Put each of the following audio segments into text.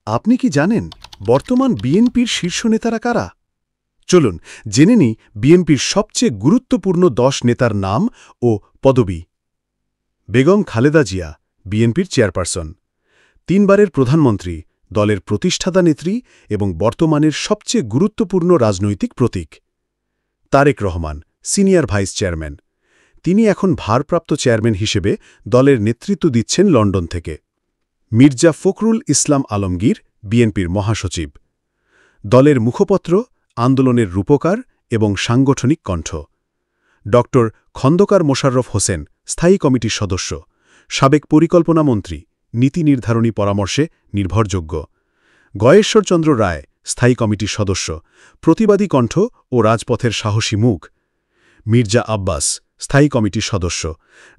আপনি কি জানেন বর্তমান বিএনপির শীর্ষ নেতারা কারা? চলুন জেনে নিই বিএনপির সবচেয়ে গুরুত্বপূর্ণ ১০ নেতার নাম ও পদবি। বেগম খালেদা জিয়া, বিএনপির চেয়ারপারসন, ৩ বারের প্রধানমন্ত্রী, দলের প্রতিষ্ঠাতা নেত্রী এবং বর্তমানের সবচেয়ে গুরুত্বপূর্ণ রাজনৈতিক প্রতীক। Tarique Rahman, senior vice chairman. তিনি এখন ভারপ্রাপ্ত চেয়ারম্যান হিসেবে দলের নেতৃত্ব দিচ্ছেন লন্ডন থেকে। মির্জা ফখরুল ইসলাম আলমগীর, বিএনপির মহাসচিব। দলের মুখপত্র, আন্দোলনের রূপকার এবং সাংগঠনিক কণ্ঠ। ড. খন্দকার মোশাররফ হোসেন, স্থায়ী কমিটির সদস্য, সাবেক পরিকল্পনা মন্ত্রী, নীতি নির্ধারণী পরামর্শে নির্ভরযোগ্য। গয়েশ্বরচন্দ্র রায়, স্থায়ী কমিটির সদস্য, প্রতিবাদী কণ্ঠ ও রাজপথের সাহসী মুখ। মির্জা আব্বাস, স্থায়ী কমিটির সদস্য,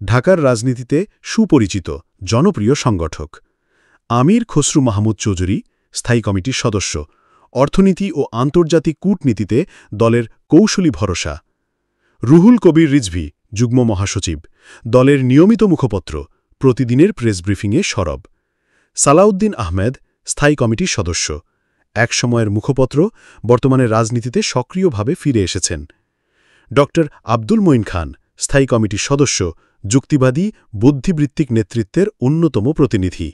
ঢাকার রাজনীতিতে সুপরিচিত, জনপ্রিয় সংগঠক। আমির খসরু মাহমুদ চৌধুরী, স্থায়ী কমিটির সদস্য, অর্থনীতি ও আন্তর্জাতিক কূটনীতিতে দলের কৌশলী ভরসা। রুহুল কবির রিজভী, যুগ্ম মহাসচিব, দলের নিয়মিত মুখপত্র, প্রতিদিনের প্রেস ব্রিফিংয়ে সরব। সালাউদ্দিন আহমেদ, স্থায়ী কমিটির সদস্য, একসময়ের মুখপত্র, বর্তমানে রাজনীতিতে সক্রিয়ভাবে ফিরে এসেছেন। ড. আব্দুল মঈন খান, স্থায়ী কমিটির সদস্য, যুক্তিবাদী, বুদ্ধিবৃত্তিক নেতৃত্বের অন্যতম প্রতিনিধি।